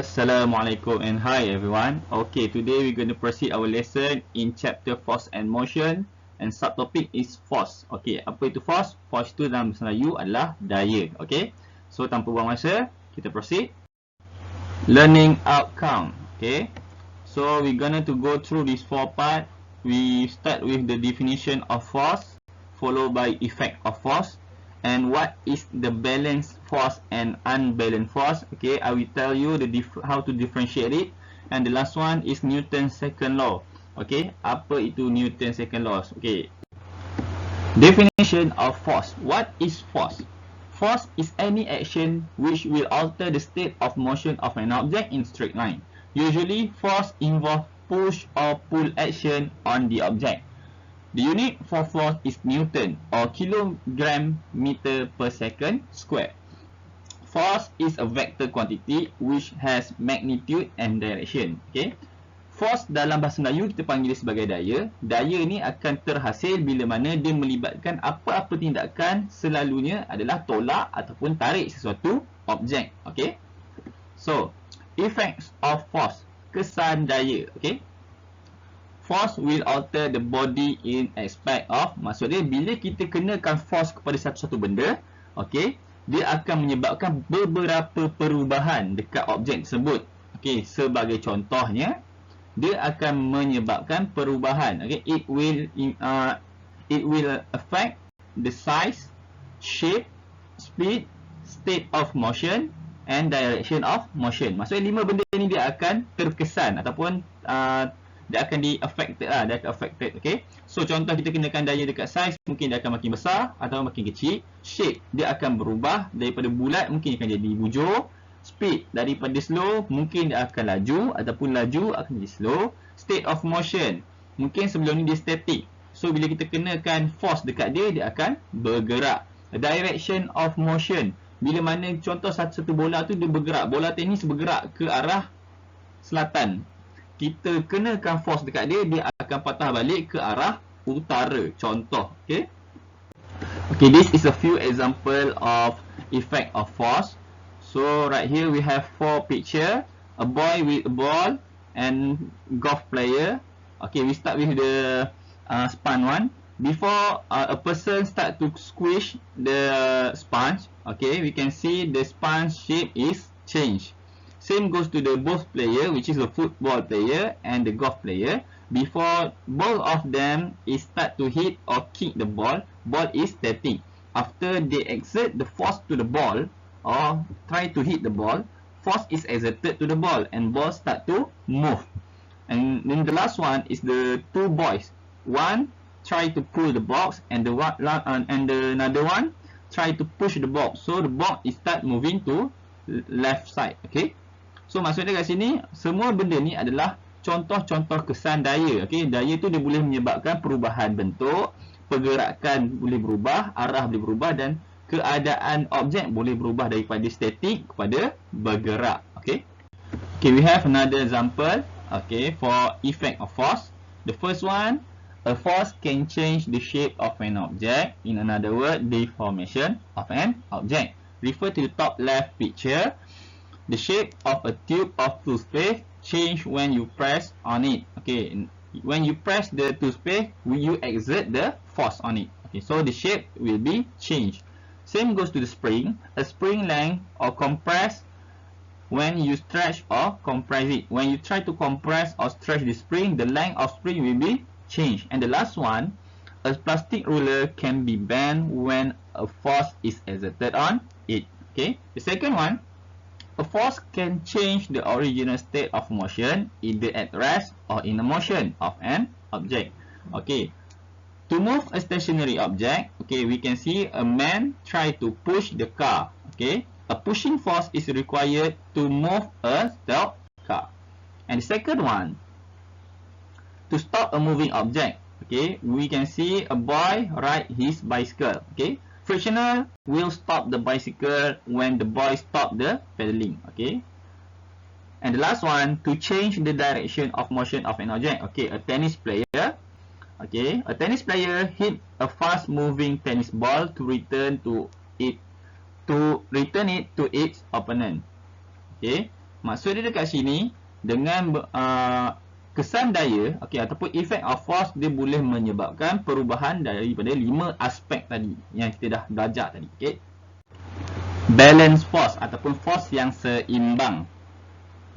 Assalamualaikum and hi everyone. Okay, today we're going to proceed our lesson in chapter force and motion and subtopic is force. Okay, apa itu force? Force itu dalam bahasa Melayu adalah daya. Okay, so tanpa buang masa, kita proceed. Learning outcome. Okay, so we're going to go through this four part. We start with the definition of force, followed by effect of force, and what is the balanced force and unbalanced force. Okay, I will tell you how to differentiate it. And the last one is Newton's second law. Okay, apa itu Newton's second law? Okay, definition of force. What is force? Force is any action which will alter the state of motion of an object in straight line. Usually, force involves push or pull action on the object. The unit for force is Newton or kilogram meter per second square. Force is a vector quantity which has magnitude and direction. Okay. Force dalam bahasa Melayu kita panggil sebagai daya. Daya ni akan terhasil bila mana dia melibatkan apa-apa tindakan, selalunya adalah tolak ataupun tarik sesuatu objek. Okay. So, effects of force, kesan daya. Okay. Force will alter the body in aspect of, maksudnya bila kita kenakan force kepada satu benda, okey, dia akan menyebabkan beberapa perubahan dekat objek tersebut. Okey, sebagai contohnya, dia akan menyebabkan perubahan. Okey, it will affect the size, shape, speed, state of motion and direction of motion. Maksudnya 5 benda ni dia akan terkesan ataupun dia akan affected lah, dia akan affected. Okay, so contoh kita kenakan daya dekat size, mungkin dia akan makin besar atau makin kecil. Shape, dia akan berubah daripada bulat mungkin akan jadi bujur. Speed, daripada slow mungkin dia akan laju ataupun laju akan jadi slow. State of motion, mungkin sebelum ni dia static, so bila kita kenakan force dekat dia, dia akan bergerak. Direction of motion, bila mana contoh satu bola tu dia bergerak, bola tenis bergerak ke arah selatan, kita kenakan force dekat dia, dia akan patah balik ke arah utara, contoh. Okay, okay, this is a few example of effect of force. So right here we have 4 picture, a boy with a ball and golf player. Okay, we start with the sponge one. Before a person start to squish the sponge, okay, we can see the sponge shape is changed. Same goes to the both player, which is the football player and the golf player. Before both of them is start to hit or kick the ball, ball is static. After they exert the force to the ball or try to hit the ball, force is exerted to the ball and ball start to move. And then the last one is the two boys. One try to pull the box and another one try to push the box. So the box is start moving to left side. Okay. So maksudnya kat sini, semua benda ni adalah contoh-contoh kesan daya. Okay, daya tu dia boleh menyebabkan perubahan bentuk, pergerakan boleh berubah, arah boleh berubah dan keadaan objek boleh berubah daripada statik kepada bergerak. Okay, okay, we have another example. Okay, for effect of force. The first one, a force can change the shape of an object. In another word, deformation of an object. Refer to the top left picture. The shape of a tube of toothpaste change when you press on it. Okay, when you press the toothpaste, you exert the force on it. Okay, so the shape will be changed. Same goes to the spring. A spring length or compress when you stretch or compress it. When you try to compress or stretch the spring, the length of spring will be changed. And the last one, a plastic ruler can be bent when a force is exerted on it. Okay, the second one, a force can change the original state of motion either at rest or in a motion of an object. Okay, to move a stationary object, okay, we can see a man try to push the car. Okay, a pushing force is required to move a stopped car. And the second one, to stop a moving object, okay, we can see a boy ride his bicycle. Okay, frictional will stop the bicycle when the boy stop the pedaling. Okay, and the last one, to change the direction of motion of an object. Okay, a tennis player. Okay, a tennis player hit a fast moving tennis ball to return it to its opponent. Okay, Maksud dia dekat sini, dengan kesan daya, ataupun effect of force, dia boleh menyebabkan perubahan daripada 5 aspek tadi yang kita dah belajar tadi. Balance force ataupun force yang seimbang.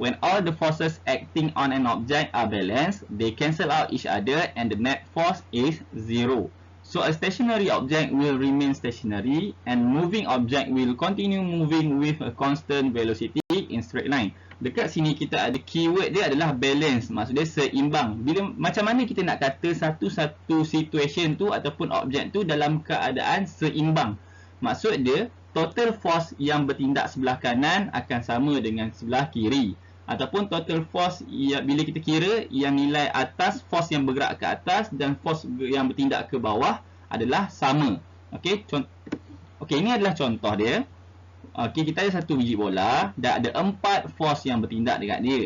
When all the forces acting on an object are balanced, they cancel out each other and the net force is 0. So a stationary object will remain stationary and moving object will continue moving with a constant velocity in straight line. Dekat sini kita ada keyword dia adalah balance, maksudnya seimbang. Bila macam mana kita nak kata satu-satu situation tu ataupun objek tu dalam keadaan seimbang? Maksud dia total force yang bertindak sebelah kanan akan sama dengan sebelah kiri. Ataupun total force bila kita kira yang nilai atas, force yang bergerak ke atas dan force yang bertindak ke bawah adalah sama. Ini adalah contoh dia. Kita ada satu biji bola dan ada 4 force yang bertindak dekat dia.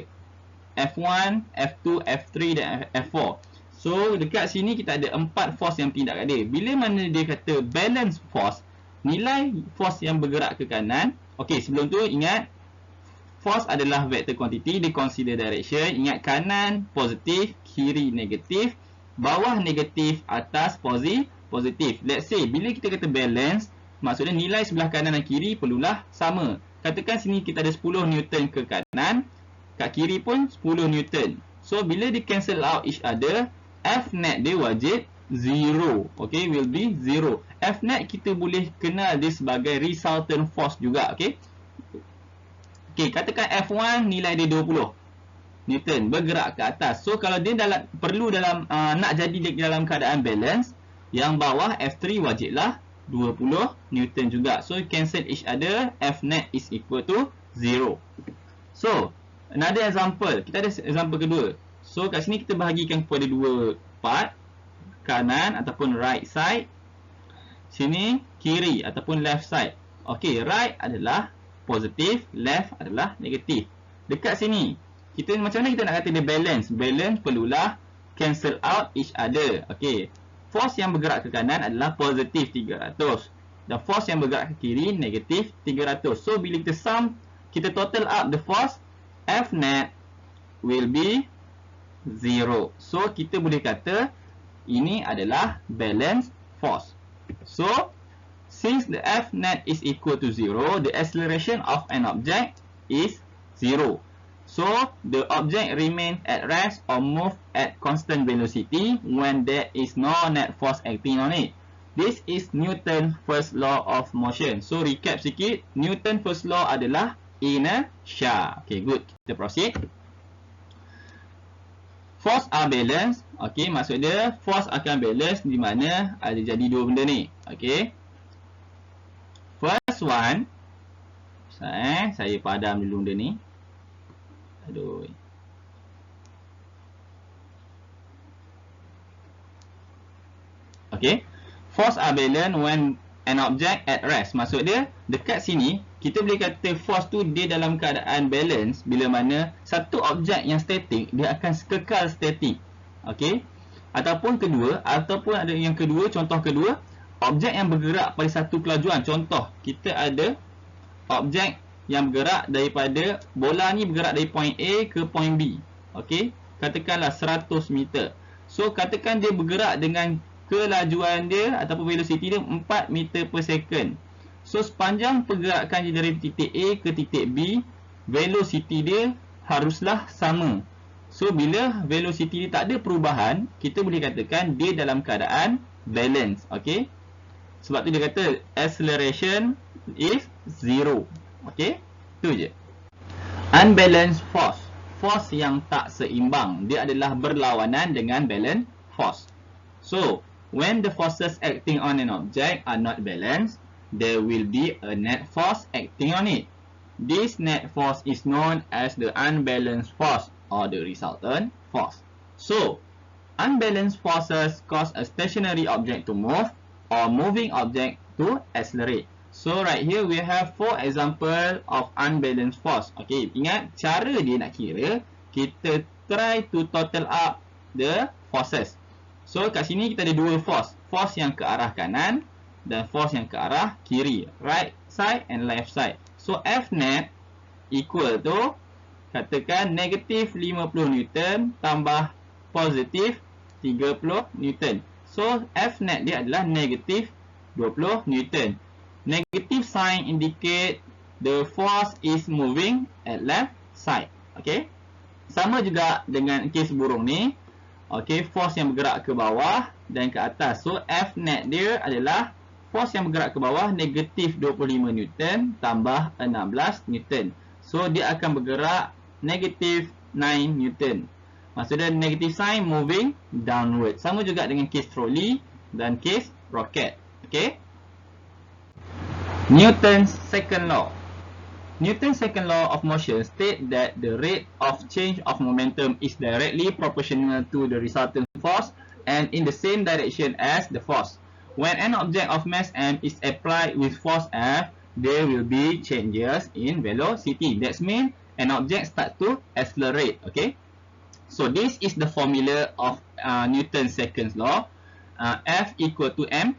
F1, F2, F3 dan F4. So dekat sini kita ada 4 force yang bertindak kat dia. Bila mana dia kata balance force, nilai force yang bergerak ke kanan. Sebelum tu ingat force adalah vector quantity, dia consider direction. Ingat kanan positif, kiri negatif, bawah negatif, atas positif. Let's say bila kita kata balance, maksudnya nilai sebelah kanan dan kiri perlulah sama. Katakan sini kita ada 10 Newton ke kanan, kat kiri pun 10 Newton. So bila di cancel out each other, F net dia wajib 0. Will be 0. F net kita boleh kenal dia sebagai resultant force juga. Katakan F1 nilai dia 20 Newton bergerak ke atas. So kalau dia perlu nak jadi dia dalam keadaan balance, yang bawah F3 wajiblah 20 Newton juga. So cancel each other, F net is equal to 0. So another example, kita ada example kedua. So kat sini kita bahagikan kepada dua part, kanan ataupun right side, sini kiri ataupun left side. Right adalah positif, left adalah negatif. Dekat sini kita macam mana kita nak kata dia balance? Balance perlulah cancel out each other. Force yang bergerak ke kanan adalah positif 300 dan force yang bergerak ke kiri negatif 300. So bila kita sum, kita total up the force, F net will be 0. So kita boleh kata ini adalah balance force. So since the F net is equal to 0, the acceleration of an object is 0. So the object remains at rest or move at constant velocity when there is no net force acting on it. This is Newton's first law of motion. So recap sikit, Newton's first law adalah inertia. Good. Kita proceed. Force are balanced. Maksud dia force akan balance di mana ada jadi dua benda ni. First one, saya padam dulu benda ni. Aduh. Force are balanced when an object at rest. Maksud dia dekat sini kita boleh kata force tu dia dalam keadaan balance bila mana satu objek yang statik dia akan kekal statik. Ataupun ada yang kedua, contoh kedua, objek yang bergerak pada satu kelajuan. Contoh, kita ada objek yang bergerak daripada, bola ni bergerak dari point A ke point B. Katakanlah 100 meter. So katakan dia bergerak dengan kelajuan dia ataupun velocity dia 4 meter per second. So sepanjang pergerakan dia dari titik A ke titik B, velocity dia haruslah sama. So bila velocity dia tak ada perubahan, kita boleh katakan dia dalam keadaan balance. Sebab tu dia kata acceleration is 0. Tu je. Unbalanced force, force yang tak seimbang, dia adalah berlawanan dengan balanced force. So when the forces acting on an object are not balanced, there will be a net force acting on it. This net force is known as the unbalanced force or the resultant force. So unbalanced forces cause a stationary object to move or moving object to accelerate. So right here we have 4 example of unbalanced force. Ingat cara dia nak kira, kita try to total up the forces. So kat sini kita ada dua force, force yang ke arah kanan dan force yang ke arah kiri, right side and left side. So F net equal to Katakan negatif 50 Newton tambah positif 30 Newton. So, F net dia adalah negatif 20 Newton. Negative sign indicate the force is moving at left side. Okay. Sama juga dengan kes burung ni. Okay, force yang bergerak ke bawah dan ke atas. So, F net dia adalah force yang bergerak ke bawah negatif 25 Newton tambah 16 Newton. So, dia akan bergerak negatif 9 Newton. Maksudnya negative sign moving downward. Sama juga dengan case trolley dan case rocket. Okay. Newton's second law. Newton's second law of motion states that the rate of change of momentum is directly proportional to the resultant force and in the same direction as the force. When an object of mass m is applied with force F, there will be changes in velocity. That means an object starts to accelerate. Okay. So this is the formula of Newton's second law. F equal to ma,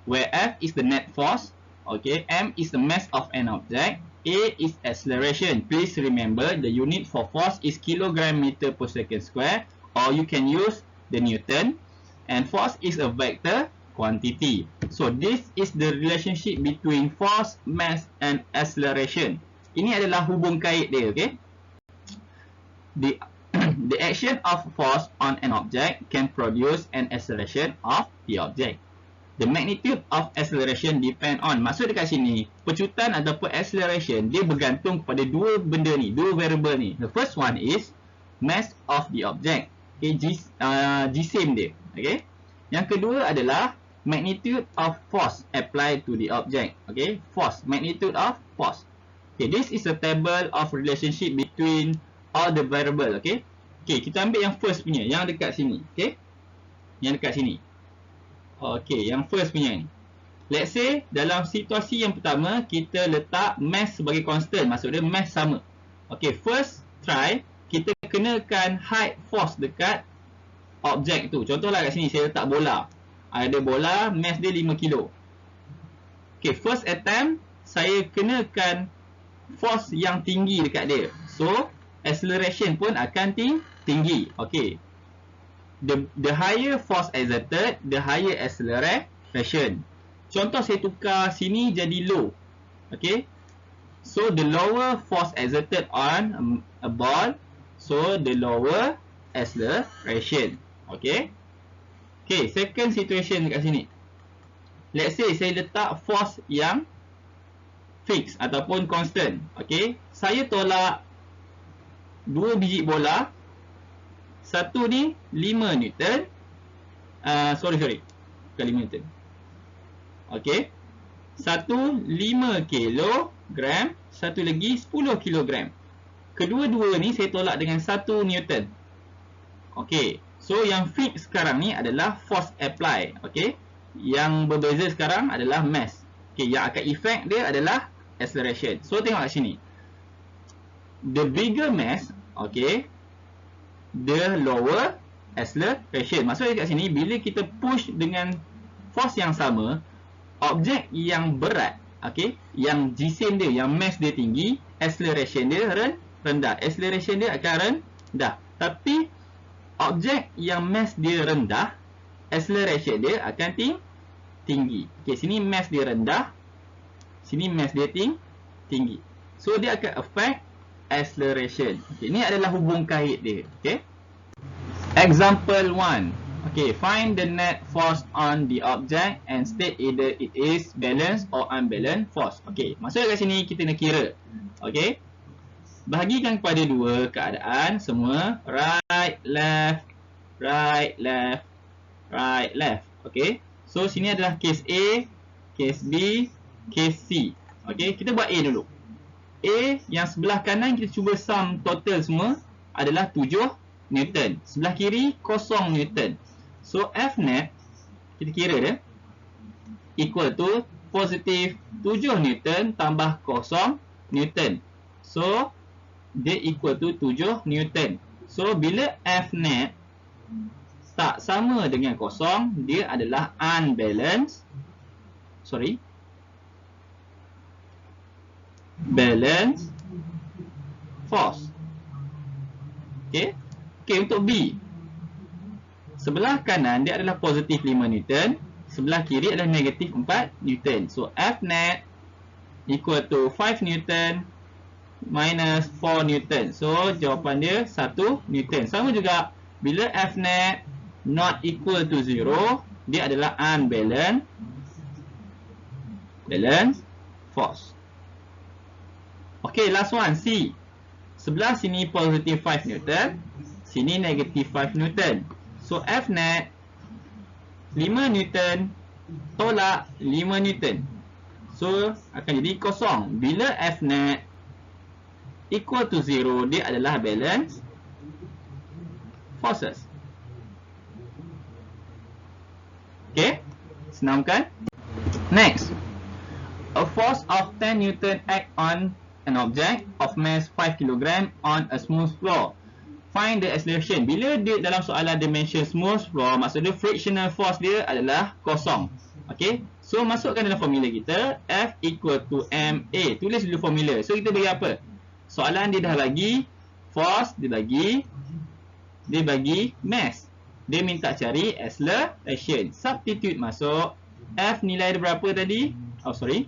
where F is the net force. Okay. M is the mass of an object. A is acceleration. Please remember the unit for force is kilogram meter per second square, or you can use the Newton. And force is a vector quantity. So this is the relationship between force, mass and acceleration. Ini adalah hubung kait dia, okay? The action of force on an object can produce an acceleration of the object. The magnitude of acceleration depend on. Maksud dekat sini, pecutan ataupun acceleration dia bergantung pada dua benda ni, dua variable ni. The first one is mass of the object. Okay, jisim dia. Okay. Yang kedua adalah magnitude of force applied to the object. Okay, force, magnitude of force. Okay, this is a table of relationship between all the variable. Okay. Okay, kita ambil yang first punya, yang dekat sini. Okay, yang dekat sini. Okay, yang first punya ni. Let's say dalam situasi yang pertama kita letak mass sebagai constant, maksudnya mass sama. Okay, first try kita kenakan height force dekat objek tu. Contohlah kat sini saya letak bola. Ada bola, mass dia 5 kilo. Okay, first attempt saya kenakan force yang tinggi dekat dia. So, acceleration pun akan tinggi. Okay. The higher force exerted, the higher acceleration. Contoh saya tukar sini jadi low. Okay. So the lower force exerted on a ball, so the lower acceleration. Okay. Okay, second situation dekat sini. Let's say saya letak force yang fix ataupun constant. Okay. Saya tolak 2 biji bola. Satu ni 5 Newton. Sorry. Bukan 5 Newton. Okay. Satu 5 kilogram. Satu lagi 10 kilogram. Kedua-dua ni saya tolak dengan 1 Newton. Okay. So yang fix sekarang ni adalah force apply. Okay. Yang berbeza sekarang adalah mass. Okay. Yang akan effect dia adalah acceleration. So tengok kat sini. The bigger mass. Okay. The lower acceleration. Maksudnya kat sini, bila kita push dengan force yang sama, objek yang berat, okay, yang jisim dia, yang mass dia tinggi, acceleration dia rendah. Acceleration dia akan rendah. Tapi objek yang mass dia rendah, acceleration dia akan tinggi. Okay, sini mass dia rendah, sini mass dia tinggi. So dia akan affect acceleration. Okay, ini adalah hubung kait dia. Okay. Example 1. Okay, find the net force on the object and state either it is balanced or unbalanced force. Okay, maksudnya kat sini kita nak kira. Okay. Bahagikan kepada dua keadaan semua, right, left, right, left, right, left. Okay. So sini adalah case A, case B, case C. Okay, kita buat A dulu. A yang sebelah kanan kita cuba sum total semua adalah 7 Newton. Sebelah kiri 0 Newton. So F net kita kira dia equal to positif 7 Newton tambah 0 Newton. So dia equal to 7 Newton. So bila F net tak sama dengan 0, dia adalah unbalanced. Balance force. Okey. Okey, untuk B. Sebelah kanan dia adalah positif 5 Newton. Sebelah kiri adalah negatif 4 Newton. So, F net equal to 5 Newton minus 4 Newton. So, jawapan dia 1 Newton. Sama juga, bila F net not equal to 0, dia adalah unbalanced force. Okay, last one, C. Sebelah sini positif 5 Newton, sini negatif 5 Newton. So, F net 5 Newton tolak 5 Newton. So, akan jadi kosong. Bila F net equal to 0, dia adalah balance forces. Okay, senang kan? Next, a force of 10 Newton act on an object of mass 5 kg on a smooth floor. Find the acceleration. Bila dia dalam soalan dimension smooth floor, maksudnya frictional force dia adalah kosong. Okay, so masukkan dalam formula kita, F equal to MA. Tulis dulu formula. So kita bagi apa? Soalan dia dah bagi force, dia bagi mass. Dia minta cari acceleration. Substitute masuk. F nilai dia berapa tadi? Oh, sorry.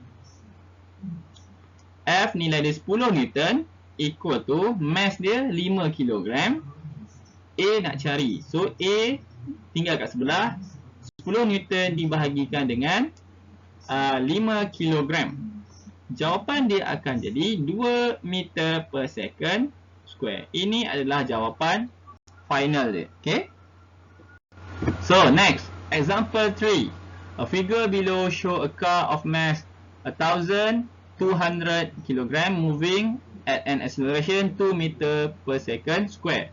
F nilai dia 10 Newton equal to mass dia 5 kg. A nak cari. So, A tinggal kat sebelah. 10 Newton dibahagikan dengan 5 kg. Jawapan dia akan jadi 2 meter per second square. Ini adalah jawapan final dia. Okay. So, next. Example 3. A figure below show a car of mass 1,200 kg moving at an acceleration 2 meter per second square.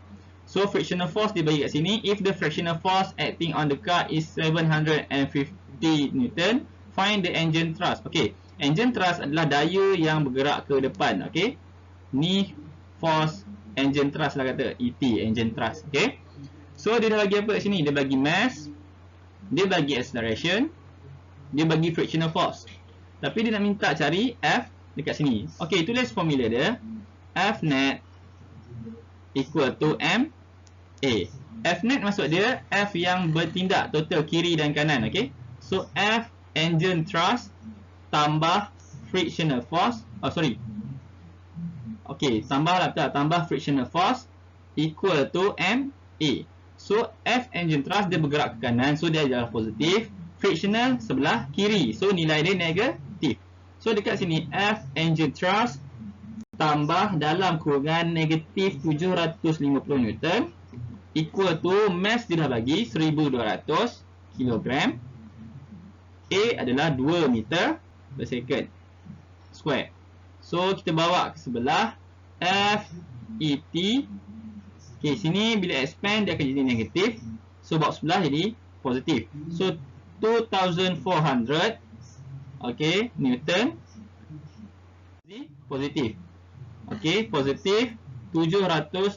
So, frictional force dibagi kat sini. If the frictional force acting on the car is 750 Newton, find the engine thrust. Okay. Engine thrust adalah daya yang bergerak ke depan. Okay. Ni force engine thrust lah kata. ET, engine thrust. Okay. So, dia dah bagi apa kat sini? Dia bagi mass, dia bagi acceleration, dia bagi frictional force. Tapi dia nak minta cari F dekat sini. Okay, tulis formula dia. F net equal to MA. F net maksud dia F yang bertindak total kiri dan kanan. Okay. So, F engine thrust tambah frictional force. Oh, sorry. Okay, tambahlah tak? Tambah frictional force equal to MA. So, F engine thrust dia bergerak ke kanan. So, dia adalah positif. Frictional sebelah kiri. So, nilai dia negatif. So, dekat sini F engine thrust tambah dalam kurungan negatif 750 Newton equal to mass dia dah bagi 1,200 kg. A adalah 2 meter per second square. So, kita bawa ke sebelah F ET. Okay, sini bila expand dia akan jadi negatif. So, bawa sebelah jadi positif. So, 2,400 okay, Newton positif. Okay, positif 750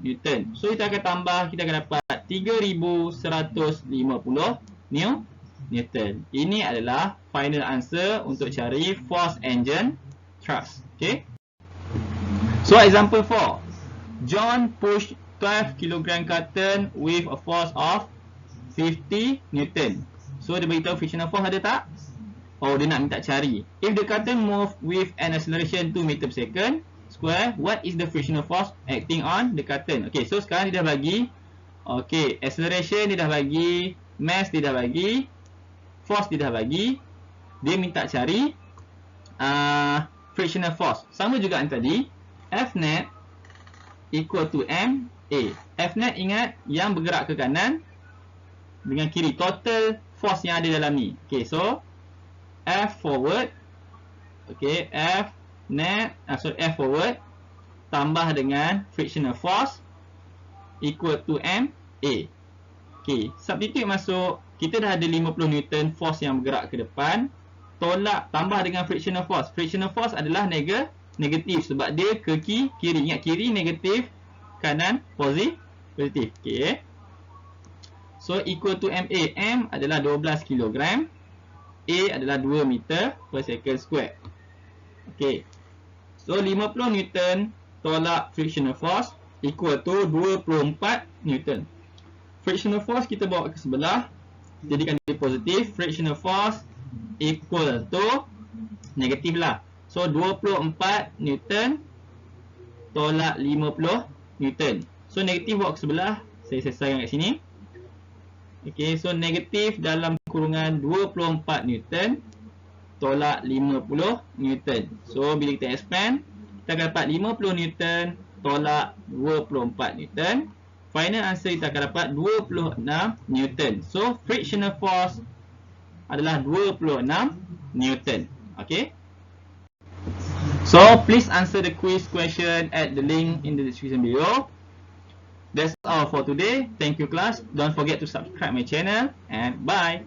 Newton. So, kita akan tambah, kita akan dapat 3,150 Newton. Ini adalah final answer untuk cari force engine thrust. Okay. So, example 4. John pushed 12 kg carton with a force of 50 Newton. So, dia beritahu frictional force ada tak? Oh, dia nak minta cari. If the carton move with an acceleration 2 meter per second square, what is the frictional force acting on the carton? Okay, so sekarang dia dah bagi. Okay, acceleration dia dah bagi. Mass dia dah bagi. Force dia dah bagi. Dia minta cari frictional force. Sama juga yang tadi. F net equal to MA. F net ingat yang bergerak ke kanan dengan kiri. Total force yang ada dalam ni. Okay, so F forward. Okay, F net, so F forward tambah dengan frictional force equal to MA. Okay, substitute masuk. Kita dah ada 50 Newton force yang bergerak ke depan. Tolak, tambah dengan frictional force. Frictional force adalah negatif sebab dia ke kiri. Ingat, kiri negatif, kanan positif. Okay. So, equal to MA. M adalah 12 kg. A adalah 2 meter per second square. Okay. So, 50 Newton tolak frictional force. equal to 24 Newton. Frictional force kita bawa ke sebelah, jadikan dia positif. Frictional force equal to negatif lah. So 24 Newton tolak 50 Newton. So negatif bawa ke sebelah, saya selesaikan kat sini. Okay, so negatif dalam kurungan 24 Newton tolak 50 Newton. So bila kita expand, kita akan dapat 50 Newton tolak 24 Newton. Final answer kita akan dapat 26 Newton. So frictional force adalah 26 Newton. Okay. So please answer the quiz question at the link in the description below. That's all for today. Thank you class. Don't forget to subscribe my channel and bye.